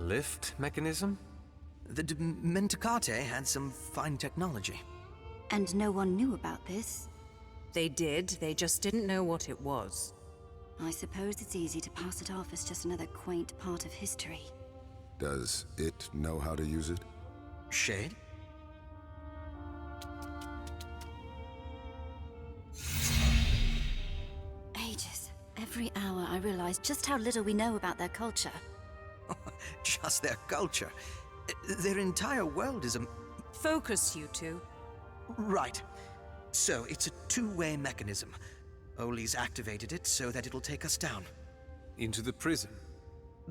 lift mechanism? The Mentacate had some fine technology. And no one knew about this? They did, they just didn't know what it was. I suppose it's easy to pass it off as just another quaint part of history. Does it know how to use it? Shade? Ages. Every hour I realize just how little we know about their culture. Just their culture. Their entire world is a... Focus, you two. Right. So, it's a two-way mechanism. Oli's activated it so that it'll take us down. Into the prison?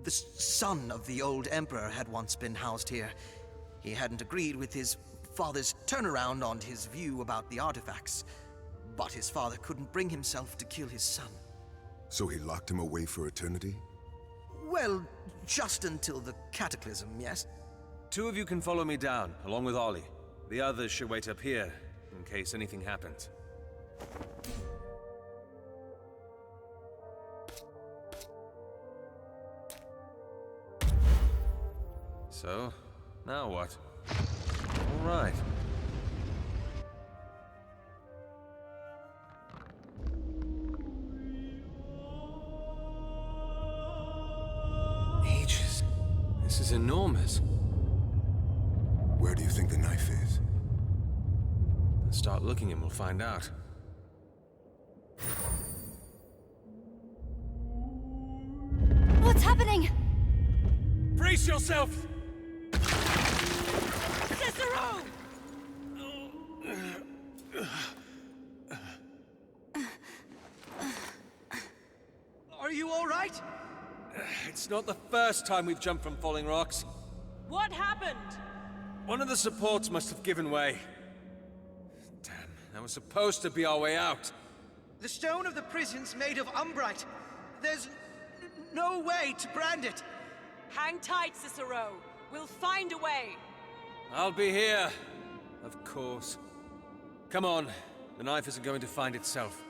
The son of the old emperor had once been housed here. He hadn't agreed with his father's turnaround on his view about the artifacts. But his father couldn't bring himself to kill his son. So he locked him away for eternity? Well, just until the cataclysm, yes? Two of you can follow me down, along with Ollie. The others should wait up here, in case anything happens. So, now what? All right. Ages. This is enormous. Where do you think the knife is? Let's start looking and we'll find out. What's happening? Brace yourself! Cicero! Are you all right? It's not the first time we've jumped from falling rocks. What happened? One of the supports must have given way. Damn, that was supposed to be our way out. The stone of the prison's made of umbrite. There's no way to brand it. Hang tight, Cicero. We'll find a way. I'll be here. Of course. Come on. The knife isn't going to find itself.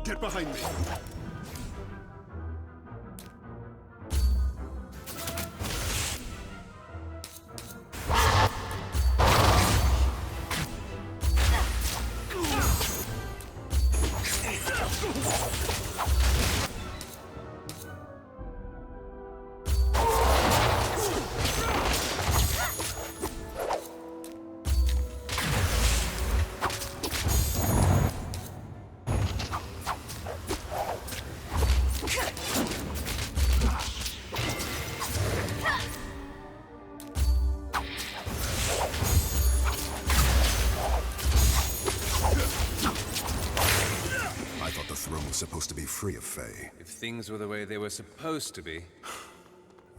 Get behind me! Supposed to be free of Fae. If things were the way they were supposed to be.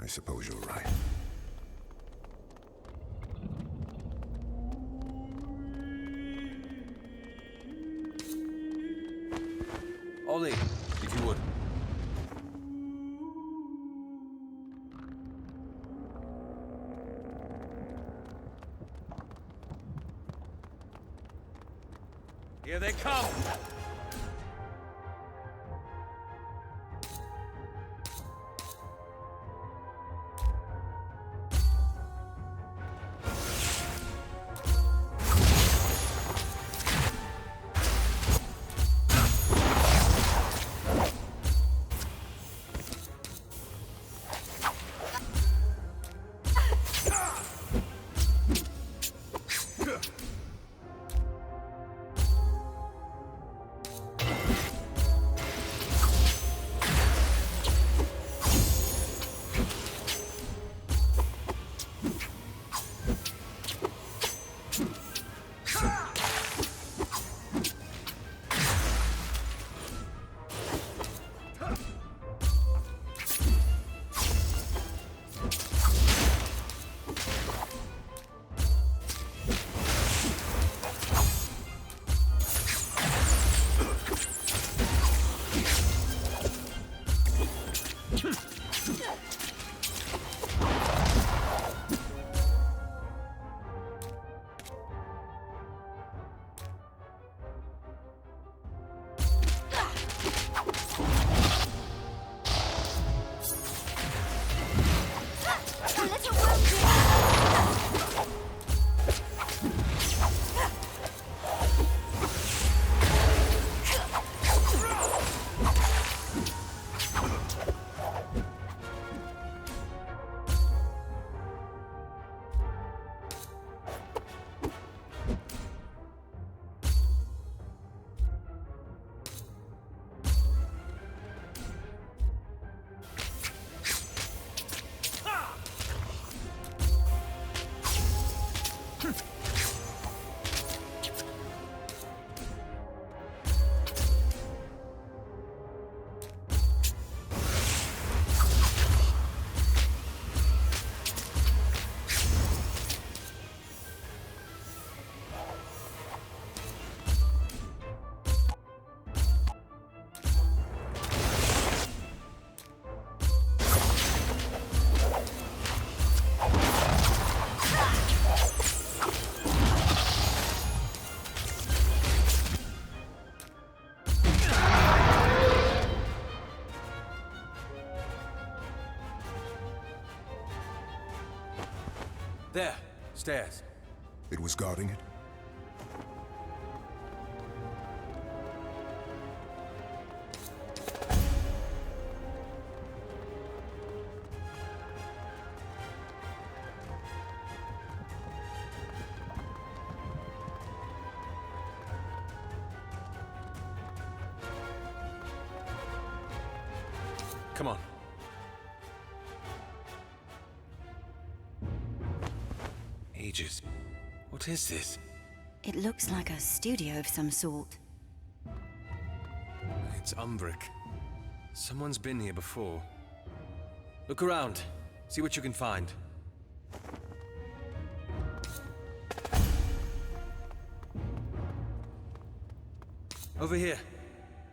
I suppose you're right. Ollie, if you would. Here they come! There, stairs. It was guarding it? Come on. Ages. What is this? It looks like a studio of some sort. It's Umbric. Someone's been here before. Look around. See what you can find. Over here.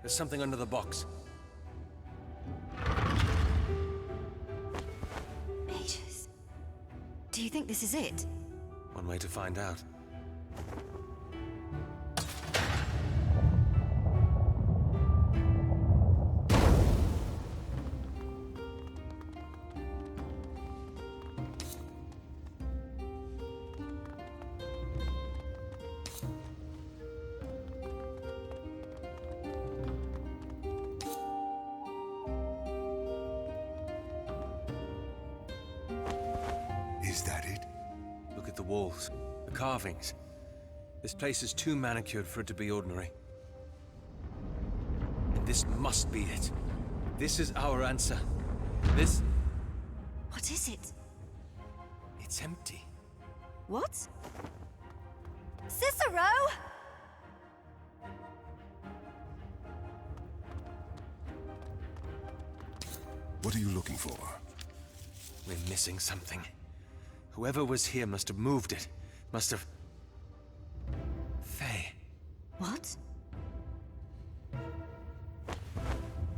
There's something under the box. Ages. Do you think this is it? One way to find out. Is that it? Look at the walls, the carvings. This place is too manicured for it to be ordinary. And this must be it. This is our answer. This... What is it? It's empty. What? Cicero! What are you looking for? We're missing something. Whoever was here must have moved it. Must have... Faye. What?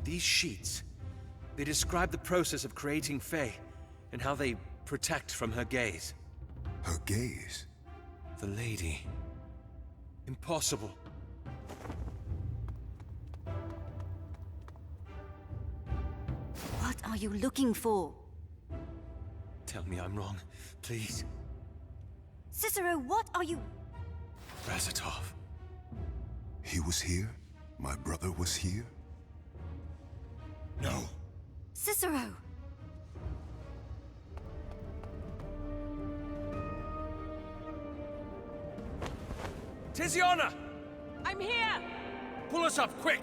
These sheets. They describe the process of creating Faye, and how they protect from her gaze. Her gaze? The lady. Impossible. What are you looking for? Tell me I'm wrong, please. Cicero, what are you... Razatov. He was here? My brother was here? No. Cicero! Tiziana! I'm here! Pull us up, quick!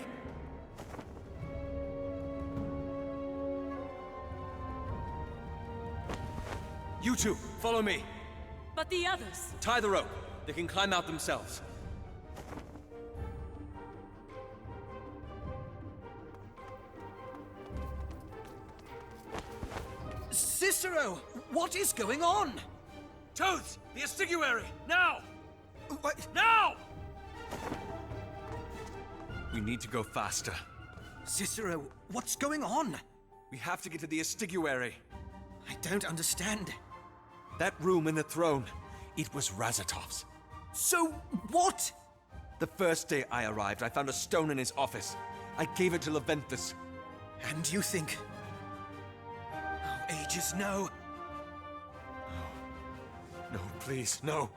You two, follow me. But the others? Tie the rope. They can climb out themselves. Cicero! What is going on? Toads! The estiguary! Now! What? Now! We need to go faster. Cicero, what's going on? We have to get to the estiguary. I don't understand. That room in the throne, it was Razatov's. So, what? The first day I arrived, I found a stone in his office. I gave it to Leventhus. And you think... Oh, Aegis, no. No, please, no.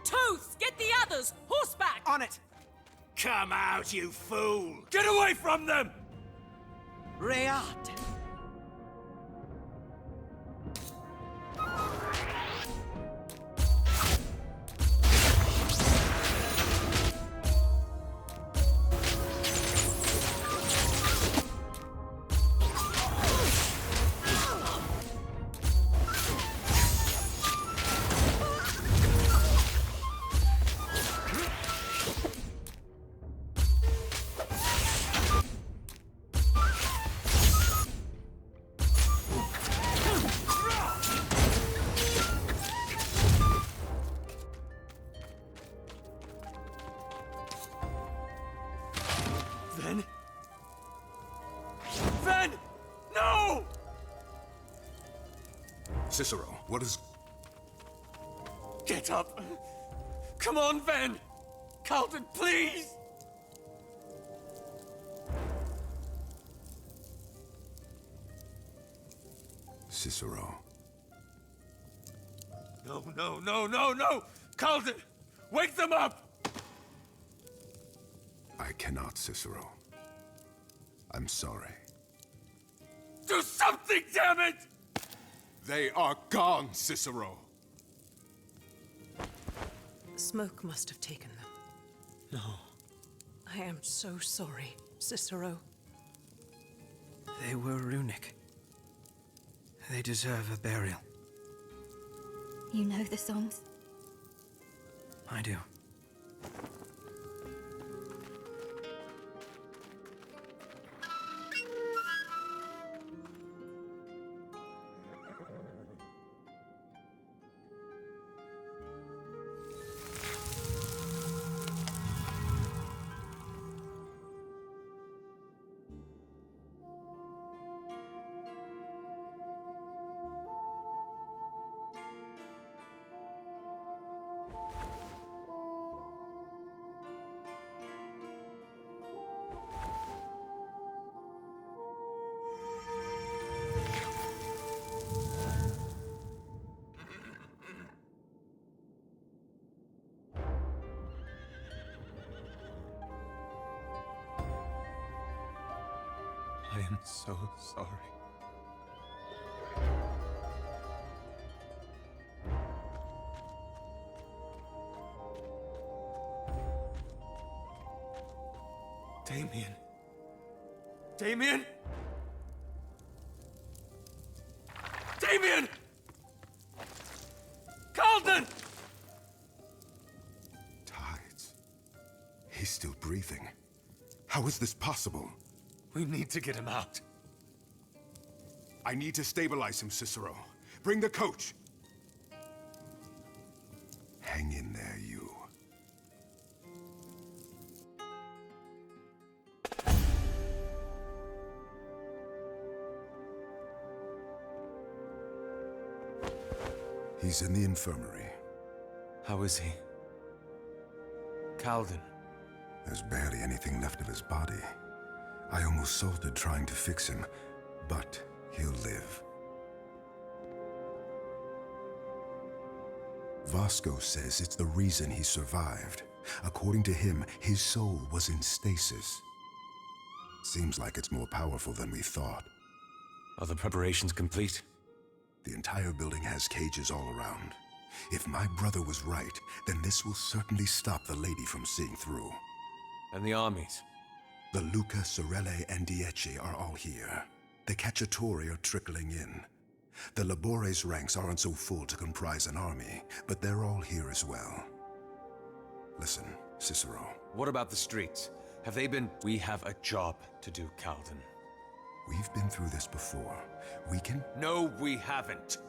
Toads, get the others! Horseback! On it! Come out, you fool! Get away from them! Rayard! Cicero, what is... Get up! Come on, Ven! Carlton, please! Cicero. No, no, no, no, no! Carlton! Wake them up! I cannot, Cicero. I'm sorry. Do something, damn it! They are gone, Cicero! Smoke must have taken them. No. I am so sorry, Cicero. They were runic. They deserve a burial. You know the songs? I do. I am so sorry. Damien. Damien! Damien! Carlton! Tides. He's still breathing. How is this possible? We need to get him out. I need to stabilize him, Cicero. Bring the coach! Hang in there, you. He's in the infirmary. How is he? Calden. There's barely anything left of his body. I almost salted trying to fix him, but he'll live. Vasco says it's the reason he survived. According to him, his soul was in stasis. Seems like it's more powerful than we thought. Are the preparations complete? The entire building has cages all around. If my brother was right, then this will certainly stop the lady from seeing through. And the armies? The Luca, Sorelle, and Dieci are all here. The Cacciatori are trickling in. The Labores ranks aren't so full to comprise an army, but they're all here as well. Listen, Cicero. What about the streets? Have they been... We have a job to do, Calden. We've been through this before. We can... No, we haven't.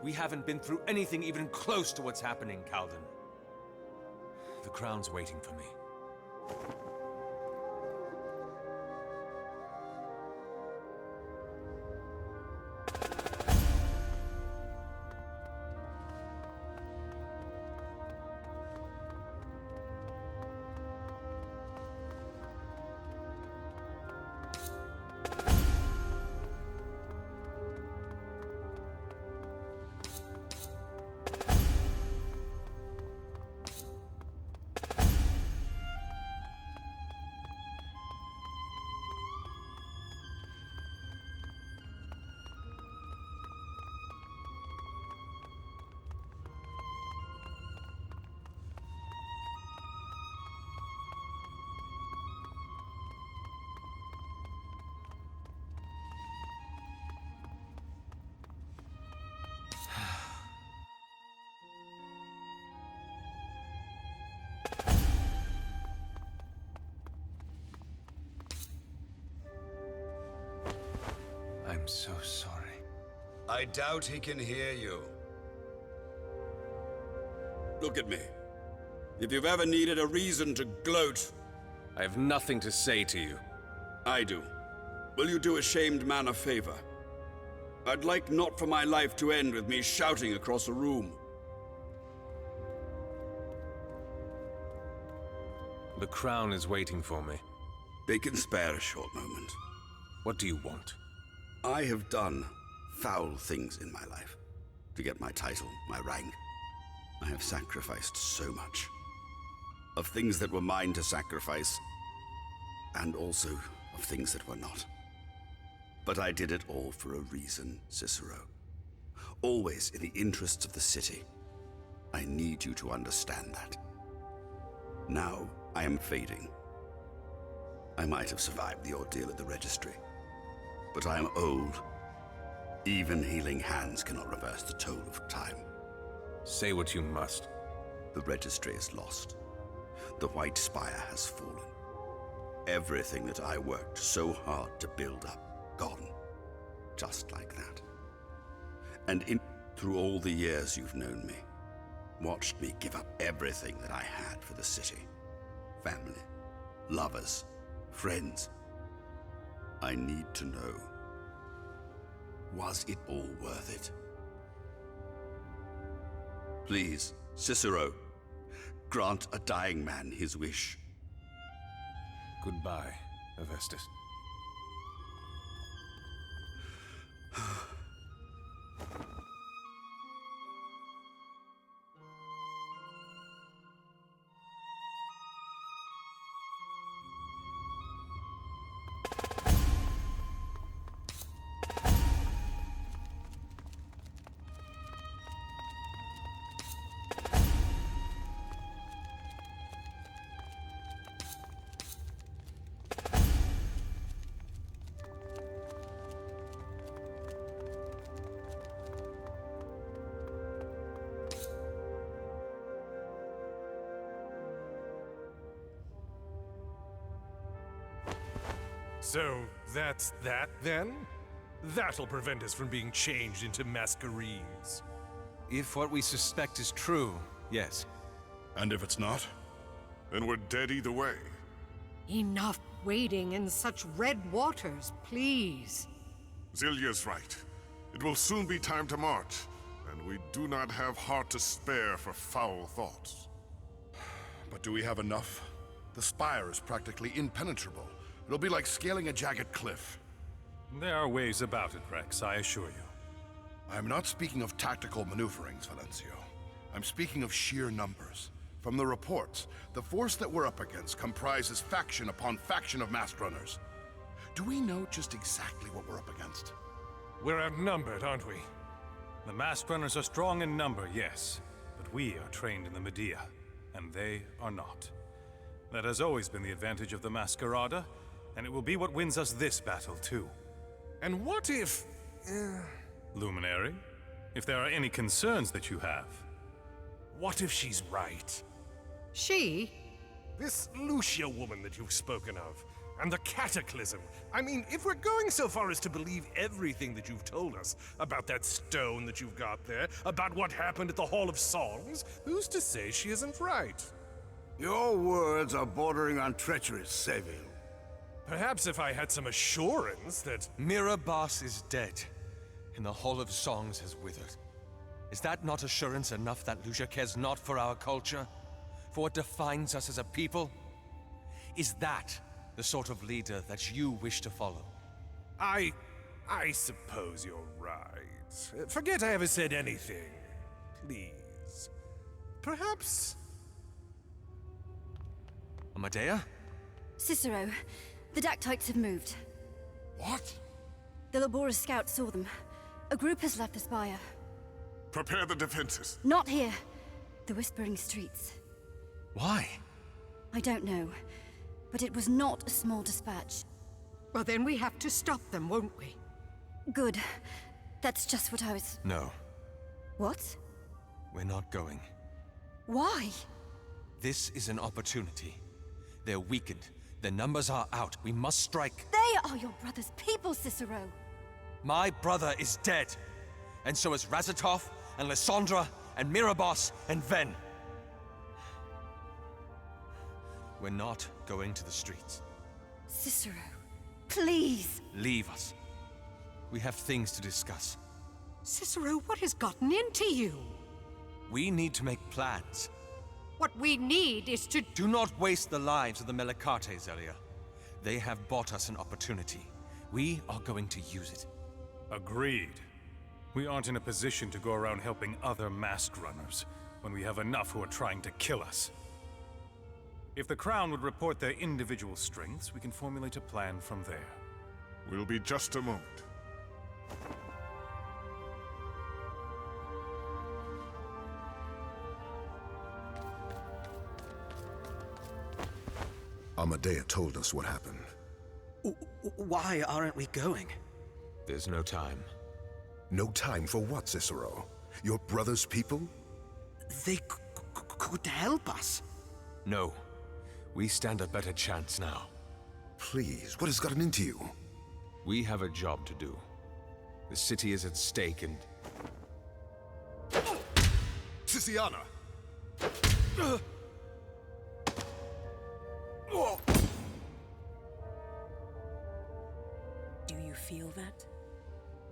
We haven't been through anything even close to what's happening, Calden. The crown's waiting for me. I'm so sorry. I doubt he can hear you. Look at me. If you've ever needed a reason to gloat... I have nothing to say to you. I do. Will you do a shamed man a favor? I'd like not for my life to end with me shouting across a room. The crown is waiting for me. They can spare a short moment. What do you want? I have done foul things in my life. To get my title, my rank. I have sacrificed so much. Of things that were mine to sacrifice, and also of things that were not. But I did it all for a reason, Cicero. Always in the interests of the city. I need you to understand that. Now I am fading. I might have survived the ordeal at the registry, but I am old. Even healing hands cannot reverse the toll of time. Say what you must. The registry is lost. The White Spire has fallen. Everything that I worked so hard to build up, gone. Just like that. And through all the years you've known me, watched me give up everything that I had for the city. Family, lovers, friends. I need to know, was it all worth it? Please, Cicero, grant a dying man his wish. Goodbye, Avestus. So, that's that, then? That'll prevent us from being changed into masquerades. If what we suspect is true, yes. And if it's not, then we're dead either way. Enough wading in such red waters, please. Zilya's right. It will soon be time to march, and we do not have heart to spare for foul thoughts. But do we have enough? The spire is practically impenetrable. It'll be like scaling a jagged cliff. There are ways about it, Rex, I assure you. I'm not speaking of tactical maneuverings, Valencio. I'm speaking of sheer numbers. From the reports, the force that we're up against comprises faction upon faction of masked runners. Do we know just exactly what we're up against? We're outnumbered, aren't we? The masked runners are strong in number, yes, but we are trained in the Medea, and they are not. That has always been the advantage of the Masquerada, and it will be what wins us this battle, too. And what if... Luminary? If there are any concerns that you have. What if she's right? She? This Lucia woman that you've spoken of, and the Cataclysm. I mean, if we're going so far as to believe everything that you've told us, about that stone that you've got there, about what happened at the Hall of Songs, who's to say she isn't right? Your words are bordering on treacherous, Seville. Perhaps if I had some assurance that... Mirabas is dead, and the Hall of Songs has withered. Is that not assurance enough that Lucia cares not for our culture? For what defines us as a people? Is that the sort of leader that you wish to follow? I suppose you're right. Forget I ever said anything. Please. Perhaps... Amadea? Cicero, the Dactytes have moved. What? The Labora scouts saw them. A group has left the spire. Prepare the defenses. Not here. The Whispering Streets. Why? I don't know. But it was not a small dispatch. Well, then we have to stop them, won't we? Good. That's just what I was... No, What? we're not going. Why? This is an opportunity. They're weakened. Their numbers are out. We must strike. They are your brother's people, Cicero. My brother is dead. And so is Razatov, and Lysandra, and Mirabos, and Ven. We're not going to the streets. Cicero, please. Leave us. We have things to discuss. Cicero, what has gotten into you? We need to make plans. What we need is to... Do not waste the lives of the Melicartes, Zelia. They have bought us an opportunity. We are going to use it. Agreed. We aren't in a position to go around helping other masked runners when we have enough who are trying to kill us. If the Crown would report their individual strengths, we can formulate a plan from there. We'll be just a moment. Amadea told us what happened. Why aren't we going? There's no time. No time for what, Cicero? Your brother's people? They could help us. No. We stand a better chance now. Please, what has gotten into you? We have a job to do. The city is at stake and... Siciana! Do you feel that?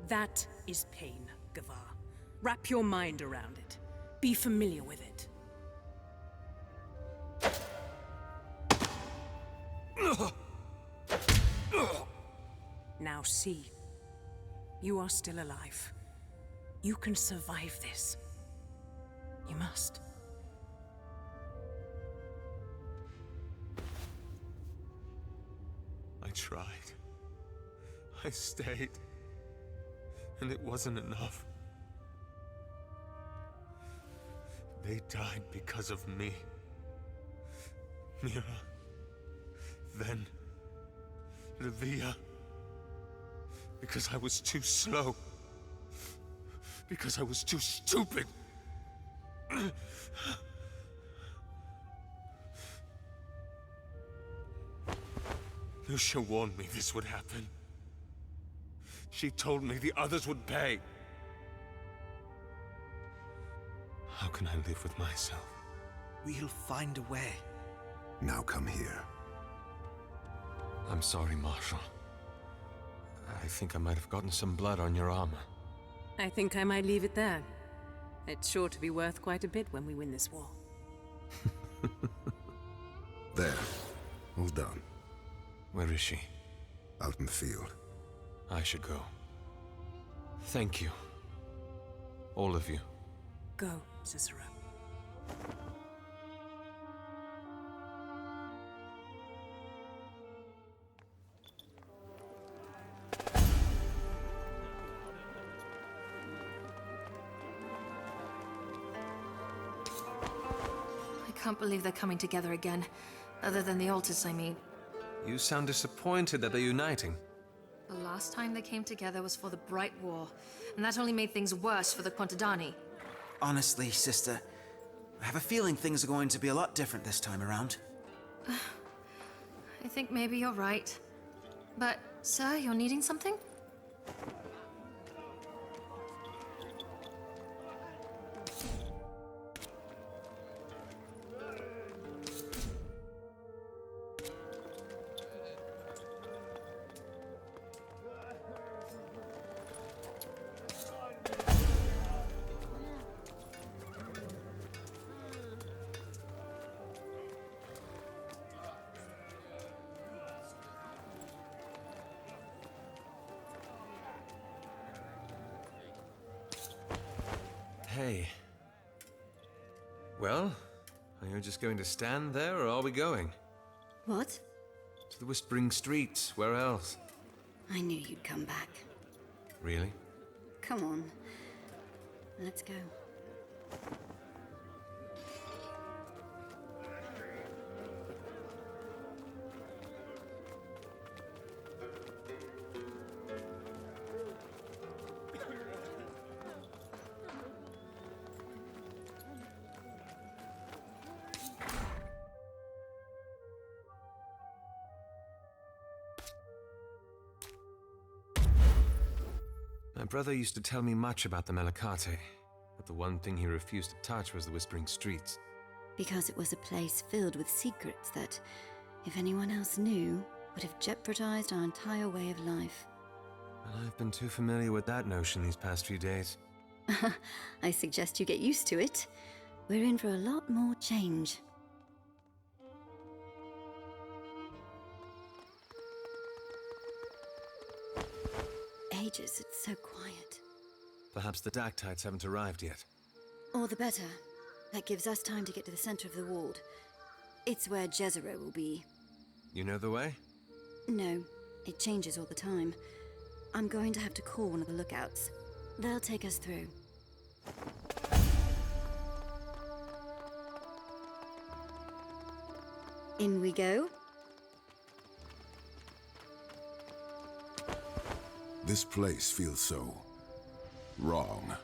That is pain, Gavar. Wrap your mind around it. Be familiar with it. Now see. You are still alive. You can survive this. You must. I tried. I stayed. And it wasn't enough. They died because of me. Mira. Then... Livia. Because I was too slow. Because I was too stupid. Lucia warned me this would happen. She told me the others would pay. How can I live with myself? We'll find a way. Now come here. I'm sorry, Marshal. I think I might have gotten some blood on your armor. I think I might leave it there. It's sure to be worth quite a bit when we win this war. There. All done. Where is she? Out in the field. I should go. Thank you. All of you. Go, Cicero. I can't believe they're coming together again. Other than the altars, I mean. You sound disappointed that they're uniting. The last time they came together was for the Bright War, and that only made things worse for the Quantadani. Honestly, sister, I have a feeling things are going to be a lot different this time around. I think maybe you're right. But, sir, you're needing something? Hey. Well, are you just going to stand there, or are we going? What? To the Whispering Streets. Where else? I knew you'd come back. Really? Come on. Let's go. My brother used to tell me much about the Melicate, but the one thing he refused to touch was the Whispering Streets. Because it was a place filled with secrets that, if anyone else knew, would have jeopardized our entire way of life. I've been too familiar with that notion these past few days. I suggest you get used to it. We're in for a lot more change. Ages, it's so quiet. Perhaps the Dactytes haven't arrived yet. All the better. That gives us time to get to the center of the ward. It's where Cicero will be. You know the way? No, it changes all the time. I'm going to have to call one of the lookouts. They'll take us through. In we go. This place feels so wrong.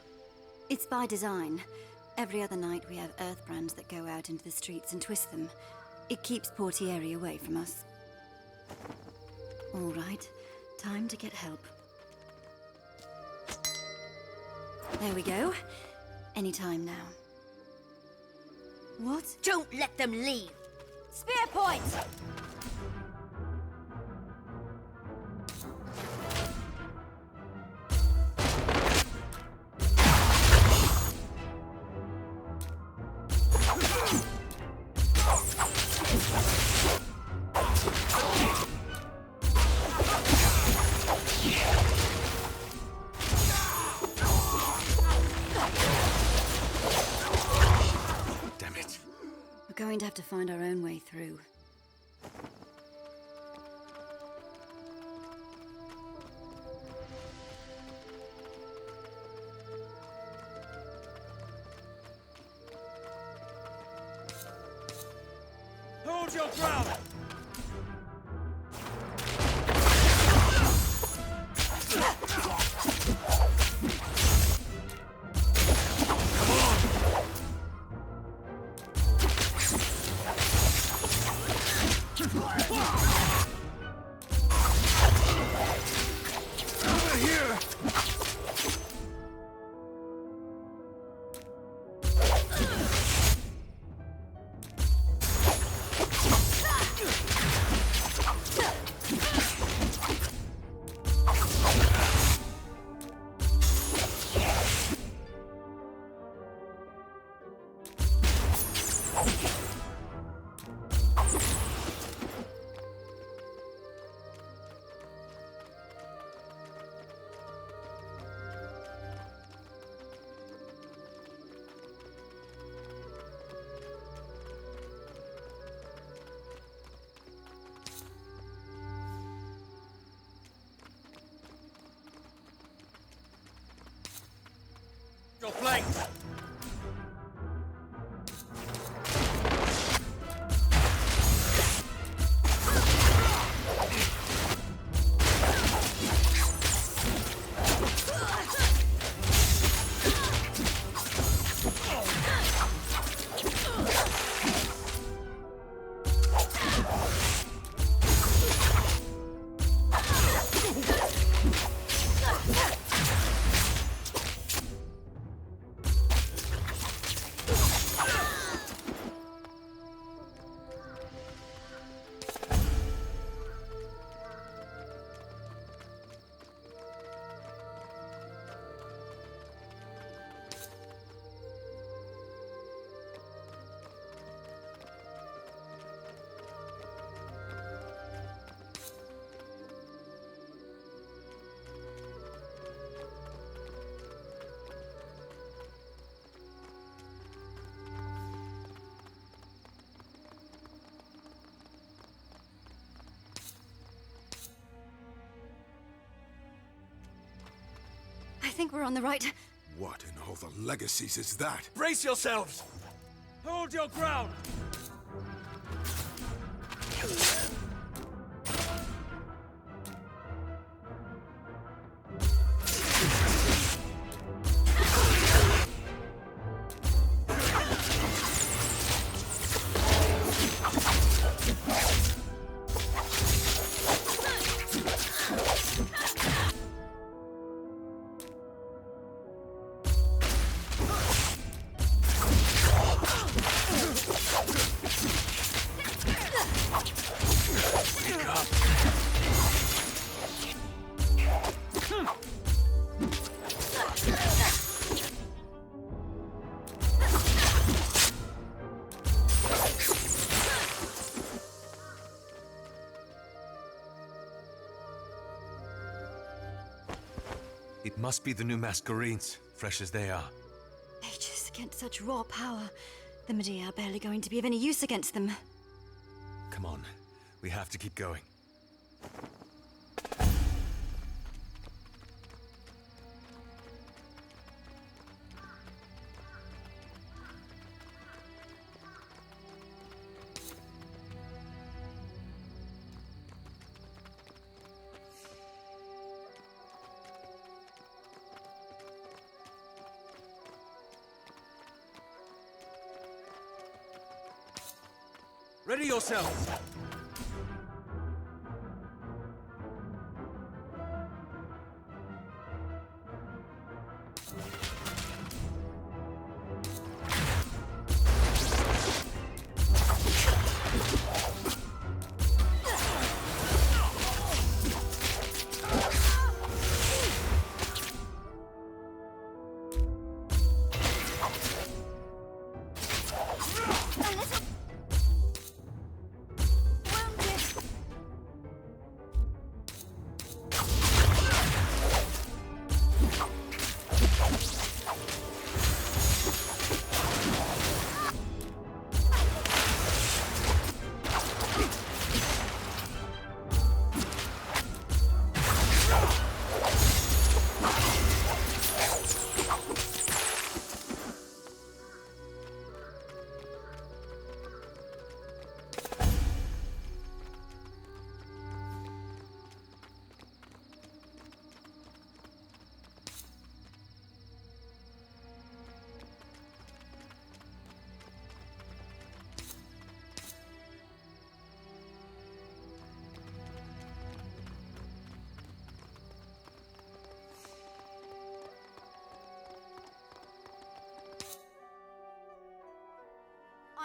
It's by design. Every other night we have Earthbrands that go out into the streets and twist them. It keeps Portieri away from us. All right, time to get help. There we go. Any time now. What? Don't let them leave! Spear point! We're going to have to find our own way through. Hold your ground! Your flank! I think we're on the right... What in all the legacies is that? Brace yourselves! Hold your ground! must be the new Masquerades, fresh as they are. Mages against such raw power. The Medea are barely going to be of any use against them. Come on, we have to keep going. Ready yourselves!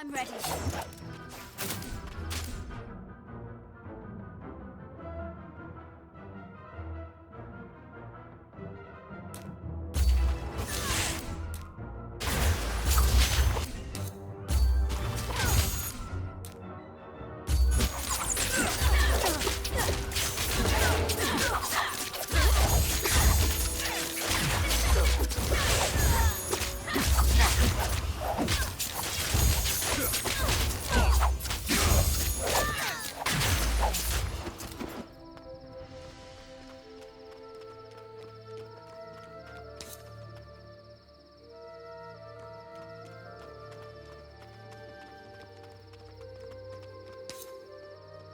I'm ready.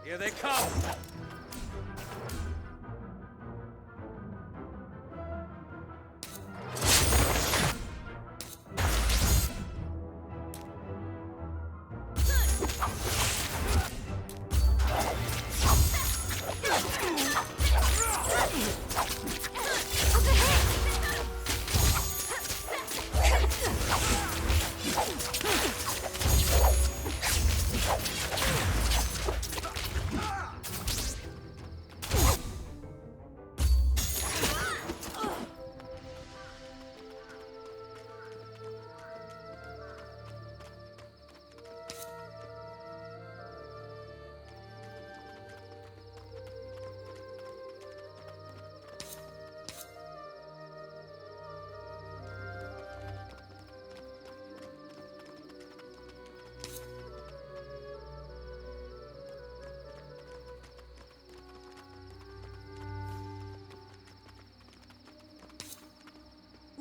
Here they come!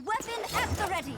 Weapon at the ready!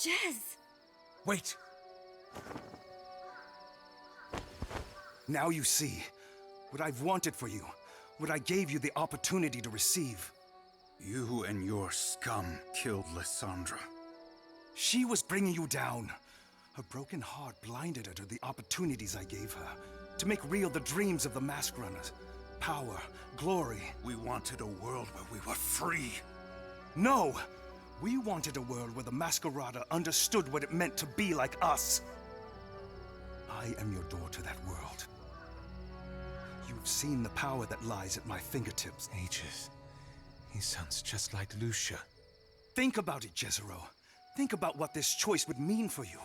Jez! Wait! Now you see what I've wanted for you, what I gave you the opportunity to receive. You and your scum killed Lysandra. She was bringing you down. Her broken heart blinded her to the opportunities I gave her, to make real the dreams of the Mask Runners. Power, glory. We wanted a world where we were free. No! We wanted a world where the Masquerada understood what it meant to be like us. I am your door to that world. You've seen the power that lies at my fingertips. Aegis. He sounds just like Lucia. Think about it, Cicero. Think about what this choice would mean for you.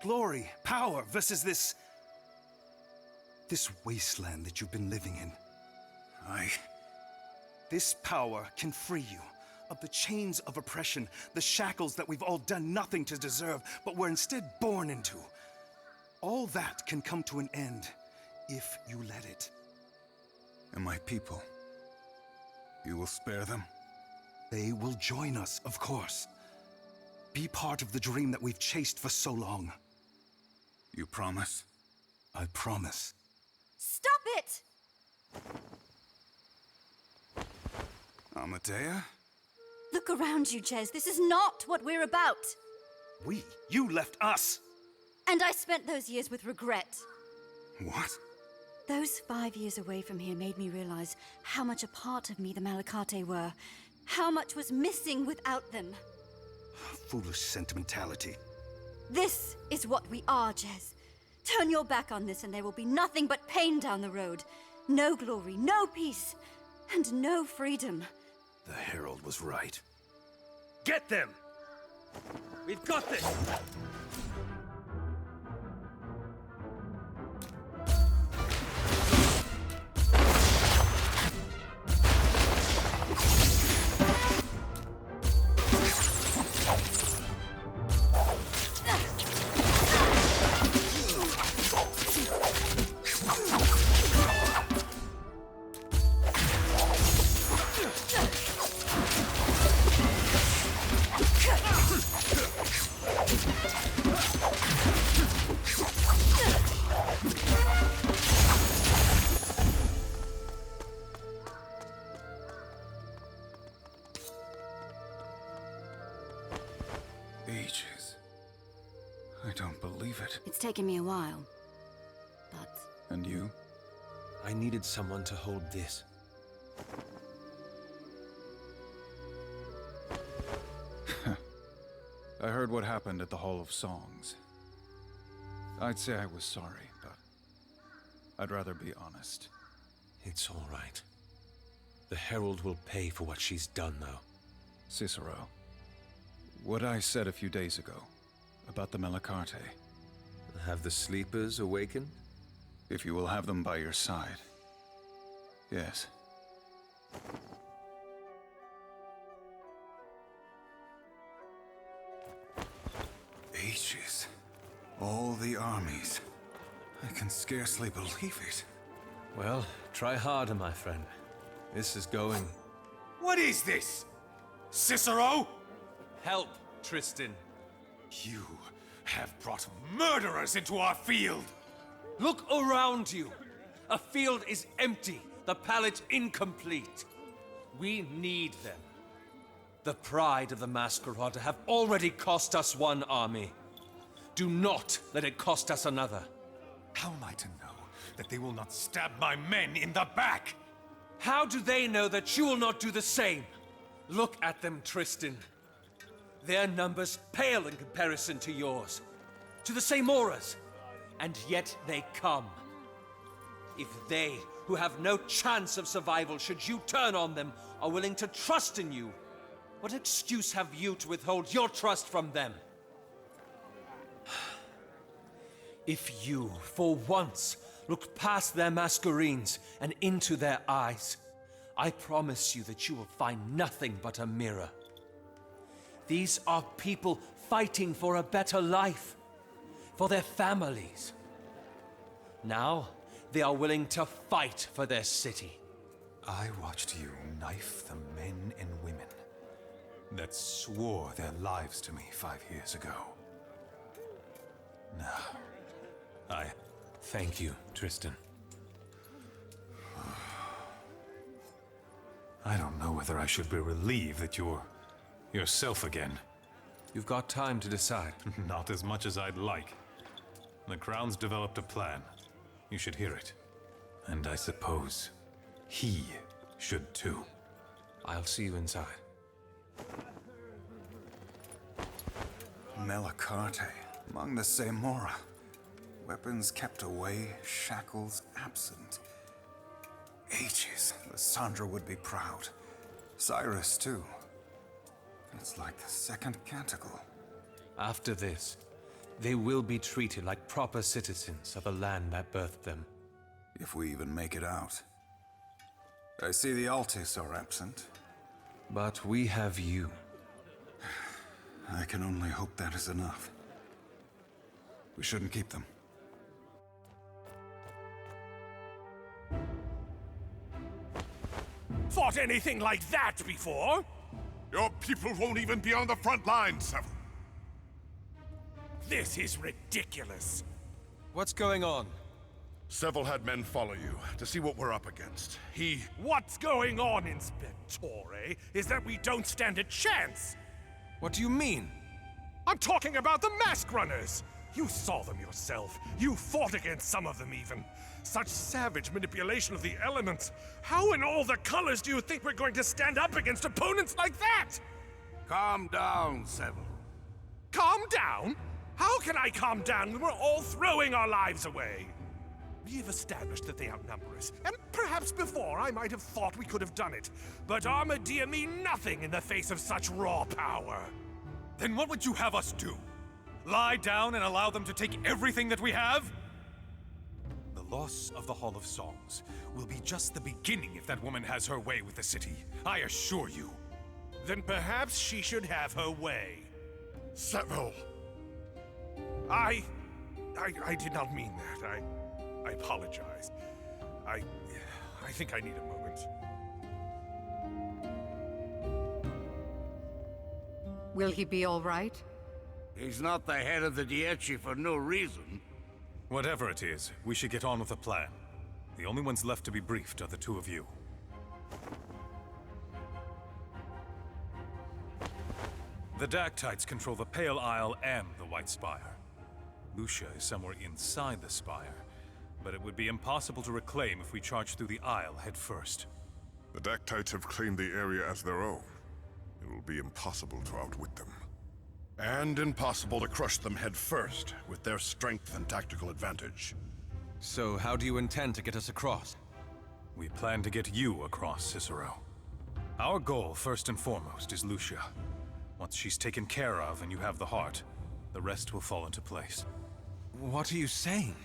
Glory, power versus this wasteland that you've been living in. This power can free you of the chains of oppression, the shackles that we've all done nothing to deserve, but were instead born into. All that can come to an end if you let it. And my people, you will spare them? They will join us, of course. Be part of the dream that we've chased for so long. You promise? I promise. Stop it! Amadea? Look around you, Jez. This is not what we're about. You left us! And I spent those years with regret. What? Those 5 years away from here made me realize how much a part of me the Malakate were. How much was missing without them. Foolish sentimentality. This is what we are, Jez. Turn your back on this and there will be nothing but pain down the road. No glory, no peace, and no freedom. The Herald was right. Get them! We've got this! Ages. I don't believe it. It's taken me a while, but... And you? I needed someone to hold this. I heard what happened at the Hall of Songs. I'd say I was sorry, but I'd rather be honest. It's all right. The Herald will pay for what she's done, though. Cicero, what I said a few days ago about the Malakate. Have the sleepers awakened? If you will have them by your side. Yes. Ages. All the armies. I can scarcely believe it. Well, try harder, my friend. This is going... What is this? Cicero? Help, Tristan. You have brought murderers into our field! Look around you! A field is empty, the pallet incomplete. We need them. The pride of the Masquerada have already cost us one army. Do not let it cost us another. How am I to know that they will not stab my men in the back? How do they know that you will not do the same? Look at them, Tristan. Their numbers pale in comparison to yours, to the same auras, and yet they come. If they, who have no chance of survival should you turn on them, are willing to trust in you, what excuse have you to withhold your trust from them? If you, for once, look past their masquerades and into their eyes, I promise you that you will find nothing but a mirror. These are people fighting for a better life, for their families. Now, they are willing to fight for their city. I watched you knife the men and women that swore their lives to me 5 years ago. I thank you, Tristan. I don't know whether I should be relieved that you're yourself again. You've got time to decide. Not as much as I'd like. The Crown's developed a plan. You should hear it. And I suppose he should too. I'll see you inside. Melacarte, among the Semora. Weapons kept away, shackles absent. Ages, Lysandra would be proud. Cyrus, too. It's like the second canticle. After this, they will be treated like proper citizens of a land that birthed them. If we even make it out. I see the Altis are absent. But we have you. I can only hope that is enough. We shouldn't keep them. Fought anything like that before? Your people won't even be on the front lines, Seville. This is ridiculous. What's going on? Seville had men follow you to see what we're up against. What's going on, Inspectore, is that we don't stand a chance. What do you mean? I'm talking about the Mask Runners. You saw them yourself. You fought against some of them even. Such savage manipulation of the elements. How in all the colors do you think we're going to stand up against opponents like that? Calm down, Seville. Calm down? How can I calm down when we're all throwing our lives away? We've established that they outnumber us, and perhaps before I might have thought we could have done it. But Armadia mean nothing in the face of such raw power. Then what would you have us do? Lie down and allow them to take everything that we have? The loss of the Hall of Songs will be just the beginning if that woman has her way with the city. I assure you. Then perhaps she should have her way. Seville! I did not mean that. I apologize. I think I need a moment. Will he be all right? He's not the head of the Dieci for no reason. Whatever it is, we should get on with the plan. The only ones left to be briefed are the two of you. The Dactytes control the Pale Isle and the White Spire. Lucia is somewhere inside the Spire, but it would be impossible to reclaim if we charged through the Isle head first. The Dactytes have claimed the area as their own. It will be impossible to outwit them. And impossible to crush them head first, with their strength and tactical advantage. So how do you intend to get us across? We plan to get you across, Cicero. Our goal, first and foremost, is Lucia. Once she's taken care of and you have the heart, the rest will fall into place. What are you saying?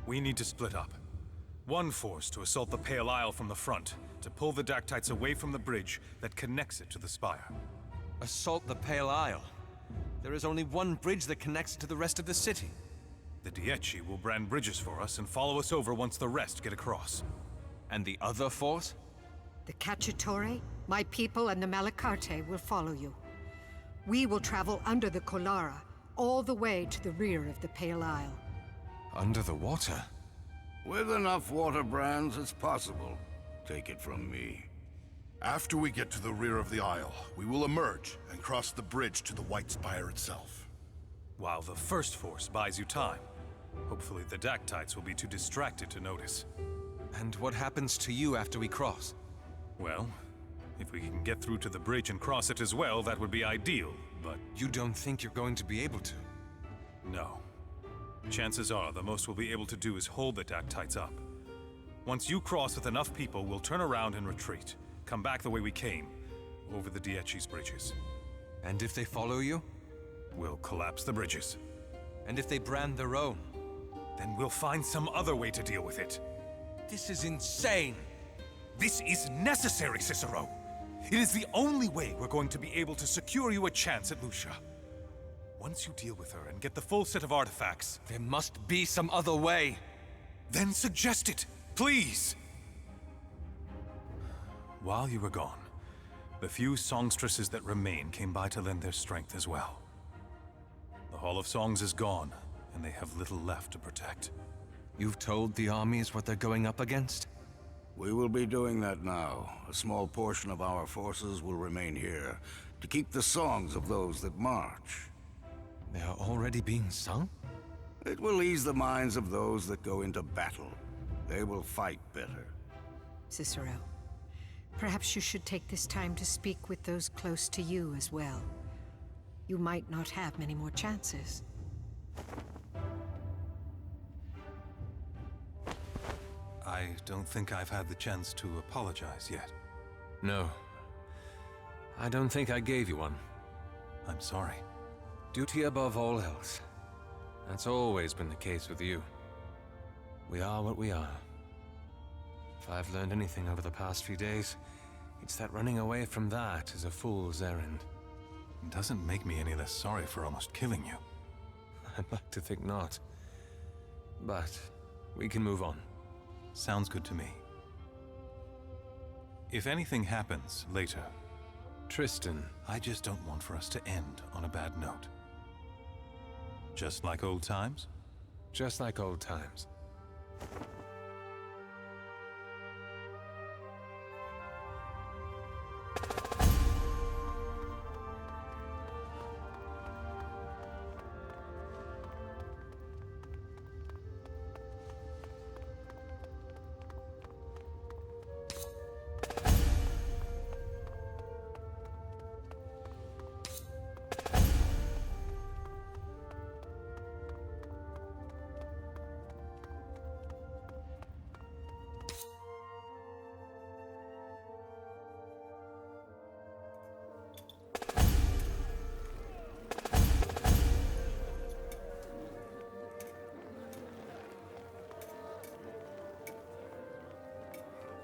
We need to split up. One force to assault the Pale Isle from the front, to pull the Dactytes away from the bridge that connects it to the Spire. Assault the Pale Isle? There is only one bridge that connects to the rest of the city. The Dieci will brand bridges for us and follow us over once the rest get across. And the other force? The Cacciatore, my people, and the Malacarte will follow you. We will travel under the Colara, all the way to the rear of the Pale Isle. Under the water? With enough water brands, it's possible. Take it from me. After we get to the rear of the Isle, we will emerge and cross the bridge to the White Spire itself. While the first force buys you time. Hopefully the Dactytes will be too distracted to notice. And what happens to you after we cross? Well, if we can get through to the bridge and cross it as well, that would be ideal, but... You don't think you're going to be able to? No. Chances are the most we'll be able to do is hold the Dactytes up. Once you cross with enough people, we'll turn around and retreat. Come back the way we came, over the Dieci's bridges. And if they follow you? We'll collapse the bridges. And if they brand their own? Then we'll find some other way to deal with it. This is insane! This is necessary, Cicero! It is the only way we're going to be able to secure you a chance at Lucia. Once you deal with her and get the full set of artifacts... There must be some other way! Then suggest it, please! While you were gone, the few songstresses that remain came by to lend their strength as well. The Hall of Songs is gone, and they have little left to protect. You've told the armies what they're going up against? We will be doing that now. A small portion of our forces will remain here to keep the songs of those that march. They are already being sung? It will ease the minds of those that go into battle. They will fight better. Cicero, perhaps you should take this time to speak with those close to you as well. You might not have many more chances. I don't think I've had the chance to apologize yet. No. I don't think I gave you one. I'm sorry. Duty above all else. That's always been the case with you. We are what we are. If I've learned anything over the past few days, it's that running away from that is a fool's errand. It doesn't make me any less sorry for almost killing you. I'd like to think not. But we can move on. Sounds good to me. If anything happens later... Tristan... I just don't want for us to end on a bad note. Just like old times? Just like old times.